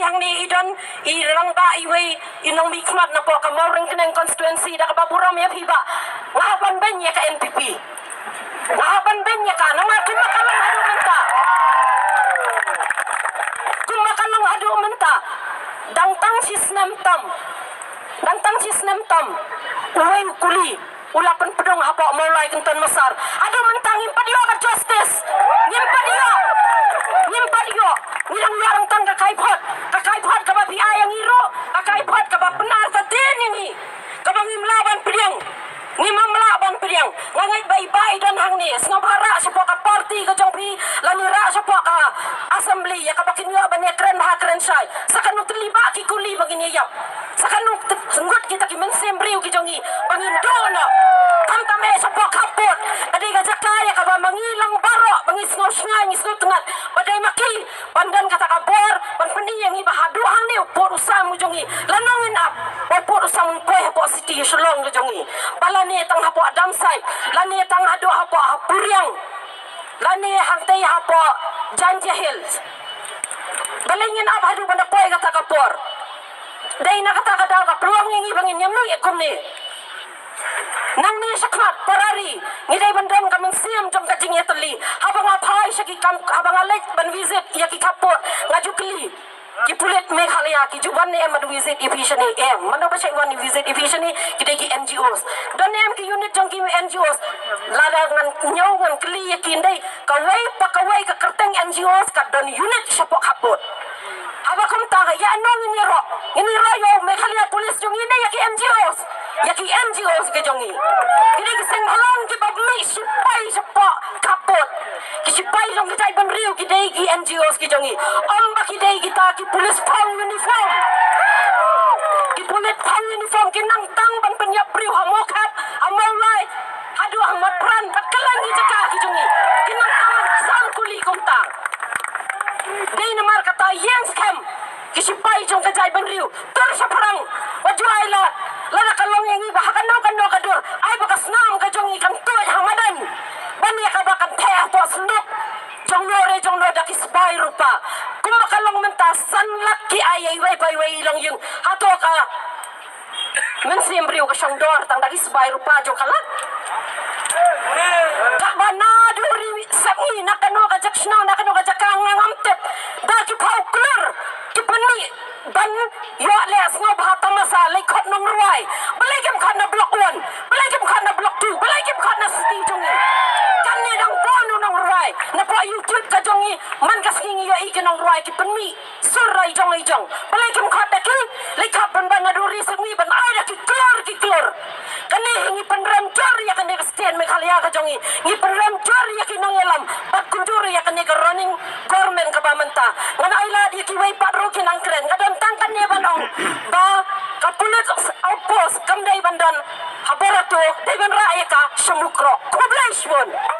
yang ni idon irang ba iwe inong mikmat na po ka moring kanang constituency da ka baburam ya piba ngaban benya ka NPP ngaban benya ka na kumakalang adu menta kumakalang adu menta dangtang sistem tam uway kuli ulapan pedong hapa mulai kenton masar adu mentang impadio ka justice impadio nilang larang tang kakaipot ka ba biaya yang iro kakaipot ka ba benar sa tinini ka ba ngimlaban pediang ngangai bay dan hang ni ngabara sa po ka party ka jong pi lanira sa po ka assembly ya ka ba kinyo ba ni kren sai sa kanong tiliba ki kuli baginiya sa kanong sunggut kita ki mensembriu ki jongi pangindono kamtame sa po kapot adi ka jakaya ka ba mangilang baro mangisngo ngisno tengat badai maki pandan kata kabor panpeni yang iba hadu hang ni por usam jongi lanongin up por usam ko hapo city shalong jongi balani tang hapo damsai lani tang hadu hapo hapuriang lani hangtei hapo Janja Hills balingin up hadu banda poy kata kapor dai na kata kada ka peluang yang ibangin nyamno ekom ni nang ni sakmat parari ngidai bandam kamang siam jong kajing yatali habang apai syaki kam habang alek ban visit ya ki kapot ngajukli ki pulit Meghalaya ki juban ni madu visit efficient mano ba syai wan visit efficient kidai ki NGOs dan em ki unit jong ki NGOs lada ngan nyau ngan kli ya ki ndai kawai ka kerteng NGOs ka don unit syapok kapot aba kam ta ya anong ini ro yo Meghalaya police jong ini ya ki NGOs ke jongi kini kiseng halong ki babmi sipai sepa kapot ki sipai jong kita iban riu ki dei ki NGOs ki jongi amba ki dei kita ki police pang uniform ki nang tang ban penyap riu hamokat amolai hadu ahmad pran katkelan ki jaka ki jongi ki nang tang sang kuli komtang dei namar kata yang scam ki sipai jong ka jai ban riu tur sa parang wajuai lana kalong yang iba hakan no kadur ay bakas nam ka jong ikan tuay hamadan bani ka bakan teh to snuk jong no daki sbai rupa kumakalong menta sanlak ki ay way ilang yung hato ka mensimbriu ka syang dor tang daki sbai rupa jong kalat kak bana duri sangi nakano ka jaksna nakano ka jakang ngamtet daki pau klur ki peni ban yo les ngo bahata masa lekot nong ruai belegem khana blok 1 belegem khana blok 2 belegem khana city jongi kan ni dang bono nong ruai na po YouTube ka jongi man kas ngi yo iki nong ruai ki penmi surai jong belegem khata ki lekap ban bangaduri sengi ban ada ki klor kan ni ngi penram jor ya kan ni sten Meghalaya ka jongi ngi penram jor ya ki nong elam bat kunjur ya kan ni ka running government ka bamanta ngana ila di ki wai patro ki nang kren ngadon tangkan ni banong ba kapulit outpost kam dai bandan habarato dai ban raaya ka samukro kublai shwon